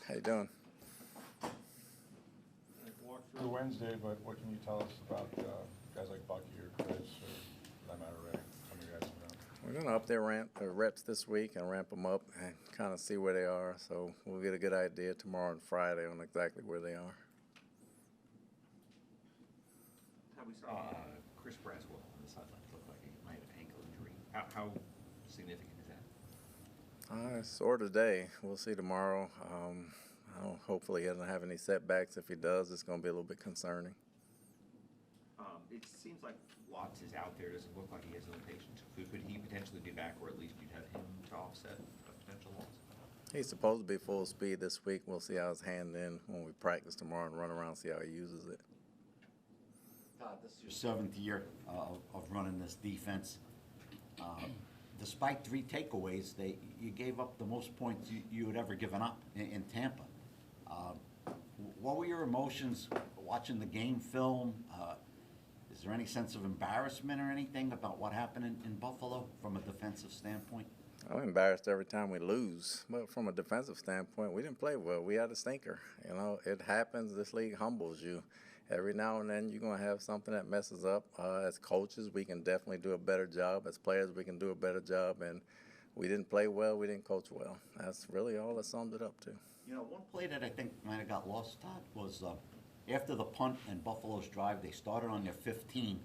How you doing? Walk through Wednesday, but what can you tell us about guys like Bucky or Chris or for that matter, Ray? Some of you guys around. We're going to up their reps this week and ramp them up and kind of see where they are. So we'll get a good idea tomorrow and Friday on exactly where they are. How we saw Chris Braswell on the sideline looked like he might have an ankle injury. How significant is that? It's sore today. We'll see tomorrow. Hopefully he doesn't have any setbacks. If he does, it's going to be a little bit concerning. It seems like Watts is out there. Doesn't look like he has no patience. Could he potentially be back, or at least you'd have him to offset a potential loss? He's supposed to be full speed this week. We'll see how his hand in when we practice tomorrow and run around, see how he uses it. Todd, this is your seventh year of running this defense. Despite 3 takeaways, you gave up the most points you had ever given up in Tampa. What were your emotions watching the game film? Is there any sense of embarrassment or anything about what happened in Buffalo from a defensive standpoint? I'm embarrassed every time we lose, but from a defensive standpoint, we didn't play well. We had a stinker. You know, it happens. This league humbles you. Every now and then you're going to have something that messes up. As coaches, we can definitely do a better job. As players, we can do a better job. And we didn't play well. We didn't coach well. That's really all that summed it up to. You know, one play that I think might have got lost, Todd, was after the punt and Buffalo's drive, they started on their 15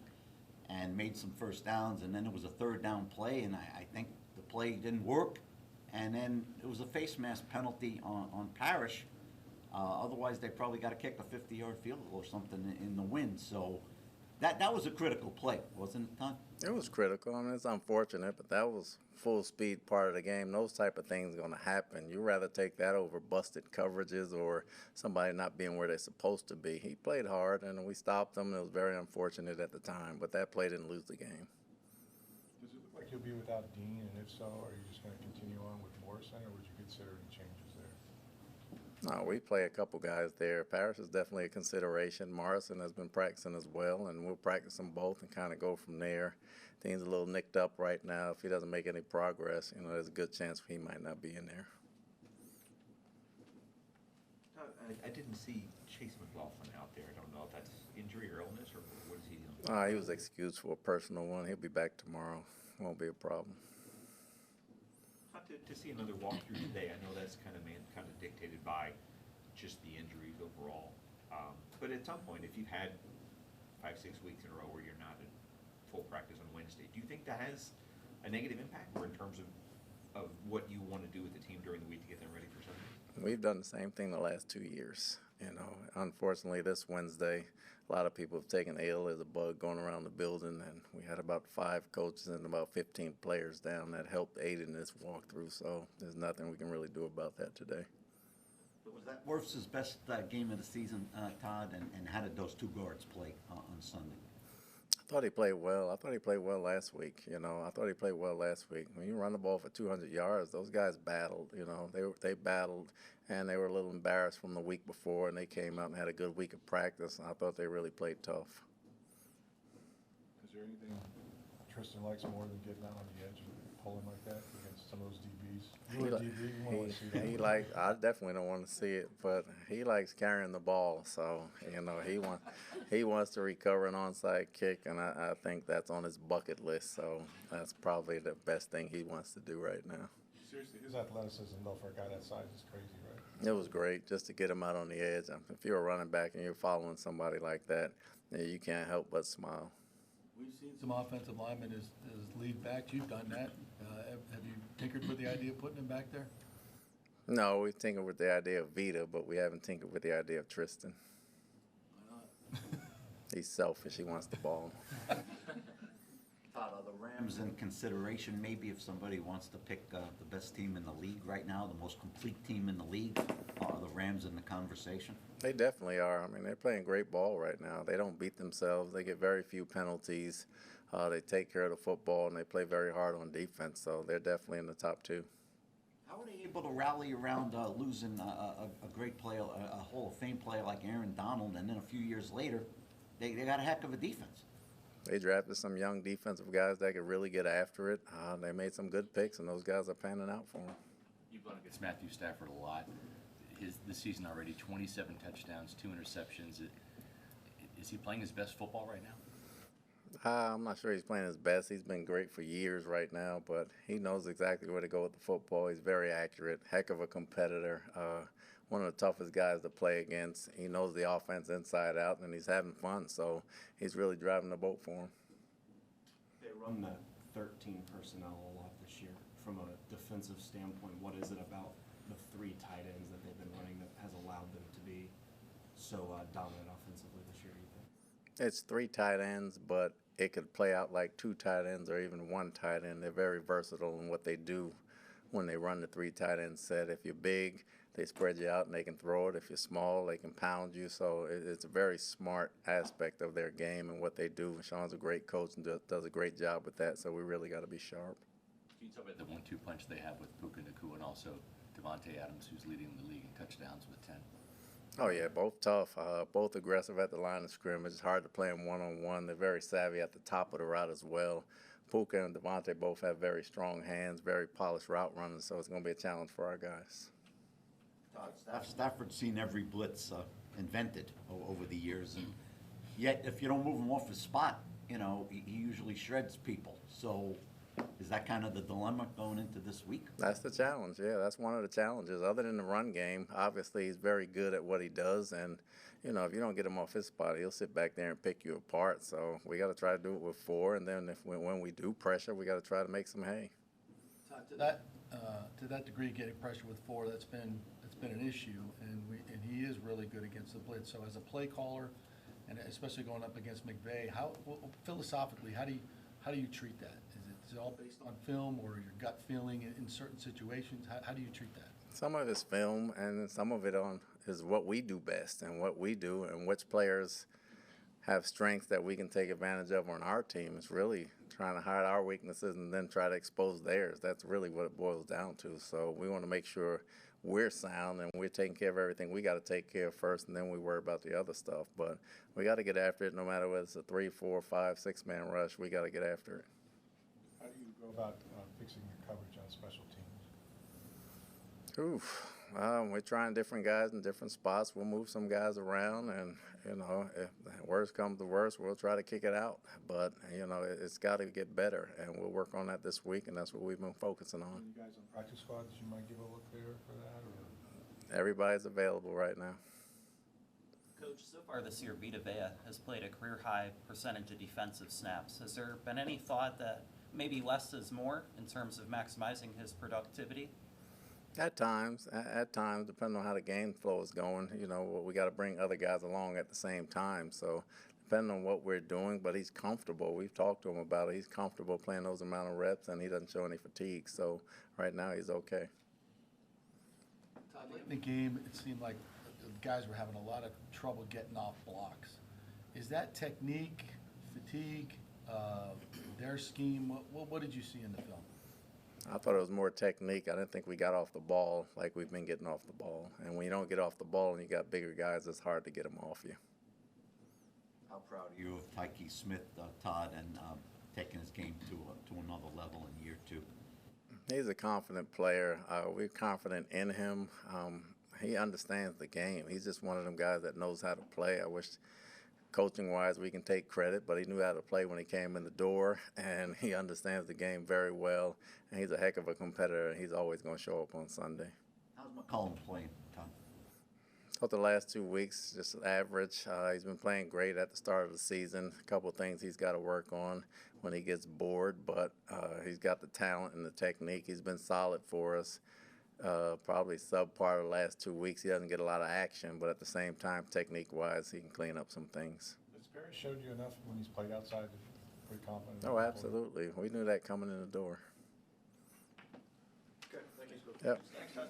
and made some first downs, and then it was a third down play, and I think the play didn't work, and then it was a face mask penalty on Parrish. Otherwise, they probably got to kick a 50-yard field goal or something in the wind. So that was a critical play, wasn't it, Todd? It was critical. I mean, it's unfortunate, but that was full speed part of the game. Those type of things are going to happen. You'd rather take that over busted coverages or somebody not being where they're supposed to be. He played hard, and we stopped him. It was very unfortunate at the time, but that play didn't lose the game. Does it look like you'll be without Dean, and if so, are you just going to continue on with Morrison, or would you consider any changes there? No, we play a couple guys there. Parrish is definitely a consideration. Morrison has been practicing as well, and we'll practice them both and kind of go from there. Things a little nicked up right now. If he doesn't make any progress, you know, there's a good chance he might not be in there. I didn't see Chase McLaughlin out there. I don't know if that's injury or illness, or what is he doing? He was excused for a personal one. He'll be back tomorrow. Won't be a problem. To see another walkthrough today, I know that's kind of dictated by just the injuries overall. But at some point, if you've had 5-6 weeks in a row where you're not in full practice on Wednesday, do you think that has a negative impact, or in terms of what you want to do with the team during the week to get them ready for Sunday? We've done the same thing the last 2 years. You know, unfortunately, this Wednesday, a lot of people have taken ill as a bug going around the building, and we had about 5 coaches and about 15 players down that helped aid in this walkthrough. So there's nothing we can really do about that today. Was that Wirfs' best game of the season, Todd, and how did those 2 guards play on Sunday? I thought he played well. I thought he played well last week. You know, I thought he played well last week. When you run the ball for 200 yards, those guys battled. You know, they battled, and they were a little embarrassed from the week before, and they came out and had a good week of practice. And I thought they really played tough. Is there anything Tristan likes more than getting out on the edge and pulling like that against some of those DBs? I definitely don't want to see it, but he likes carrying the ball. So, you know, he wants to recover an onside kick, and I think that's on his bucket list. So that's probably the best thing he wants to do right now. Seriously, his athleticism, though, for a guy that size is crazy, right? It was great just to get him out on the edge. If you're a running back and you're following somebody like that, you can't help but smile. We've seen some offensive linemen as lead backs. You've done that. Have you tinkered with the idea of putting him back there? No, we tinkered with the idea of Vita, but we haven't tinkered with the idea of Tristan. Why not? He's selfish. He wants the ball. Todd, are the Rams in consideration maybe if somebody wants to pick the best team in the league right now, the most complete team in the league? Are the Rams in the conversation? They definitely are. I mean, they're playing great ball right now. They don't beat themselves. They get very few penalties. They take care of the football, and they play very hard on defense. So they're definitely in the top 2. How are they able to rally around losing a great player, a Hall of Fame player like Aaron Donald, and then a few years later, they got a heck of a defense? They drafted some young defensive guys that could really get after it. They made some good picks, and those guys are panning out for them. You've gone against Matthew Stafford a lot. is this season already 27 touchdowns, 2 interceptions. Is he playing his best football right now? I'm not sure he's playing his best. He's been great for years right now, but he knows exactly where to go with the football. He's very accurate, heck of a competitor, one of the toughest guys to play against. He knows the offense inside out, and he's having fun, so he's really driving the boat for him. They run the 13 personnel a lot this year. From a defensive standpoint, what is it about the 3 tight ends that they've been running that has allowed them to be so dominant offensively this year, do you think? It's 3 tight ends, but it could play out like 2 tight ends or even 1 tight end. They're very versatile in what they do when they run the 3 tight end set. If you're big, they spread you out and they can throw it. If you're small, they can pound you. So it's a very smart aspect of their game and what they do. Sean's a great coach and does a great job with that, so we really got to be sharp. Can you talk about the 1-2 punch they have with Buccaneers and also Devontae Adams, who's leading the league in touchdowns with 10? Oh, yeah, both tough, both aggressive at the line of scrimmage. It's hard to play them one-on-one. They're very savvy at the top of the route as well. Puka and Devontae both have very strong hands, very polished route runners, so it's going to be a challenge for our guys. Stafford's seen every blitz invented over the years, and yet if you don't move him off his spot, you know, he usually shreds people. So is that kind of the dilemma going into this week? That's the challenge, yeah. That's one of the challenges. Other than the run game, obviously he's very good at what he does, and, you know, if you don't get him off his spot, he'll sit back there and pick you apart. So we got to try to do it with 4, and then when we do pressure, we got to try to make some hay. To that degree, getting pressure with 4, that's been an issue, and he is really good against the blitz. So as a play caller, and especially going up against McVay, philosophically, how do you treat that? Is it all based on film or your gut feeling in certain situations? How do you treat that? Some of it's film, and some of it is what we do best and what we do and which players have strengths that we can take advantage of on our team. It's really trying to hide our weaknesses and then try to expose theirs. That's really what it boils down to. So we want to make sure we're sound and we're taking care of everything we got to take care of first, and then we worry about the other stuff. But we got to get after it no matter whether it's a 3, 4, 5, 6-man rush. We got to get after it. How do you go about fixing your coverage on special teams? Oof. We're trying different guys in different spots. We'll move some guys around, and, you know, if the worst comes to worst, we'll try to kick it out. But, you know, it's got to get better, and we'll work on that this week, and that's what we've been focusing on. You guys on practice squads, you might give a look there for that? Or? Everybody's available right now. Coach, so far this year, Vita Vea has played a career-high percentage of defensive snaps. Has there been any thought that maybe less is more in terms of maximizing his productivity? At times, depending on how the game flow is going, you know, we got to bring other guys along at the same time. So depending on what we're doing, but he's comfortable. We've talked to him about it. He's comfortable playing those amount of reps, and he doesn't show any fatigue. So right now he's okay. Todd, late in the game, it seemed like the guys were having a lot of trouble getting off blocks. Is that technique, fatigue, their scheme? What did you see in the film? I thought it was more technique. I didn't think we got off the ball like we've been getting off the ball. And when you don't get off the ball and you got bigger guys, it's hard to get them off you. How proud are you of Tyke Smith, Todd, and taking his game to another level in year 2? He's a confident player. We're confident in him. He understands the game. He's just one of them guys that knows how to play. I wish coaching-wise we can take credit, but he knew how to play when he came in the door, and he understands the game very well. And he's a heck of a competitor, and he's always going to show up on Sunday. How's McCollum playing, Todd? Thought the last 2 weeks, just average. He's been playing great at the start of the season. A couple of things he's got to work on when he gets bored, but he's got the talent and the technique. He's been solid for us. Probably subpar the last 2 weeks. He doesn't get a lot of action, but at the same time, technique-wise, he can clean up some things. Has Barry showed you enough when he's played outside to pretty confident? Oh, absolutely. We knew that coming in the door. Okay, thank you. Yep. Thanks, Todd.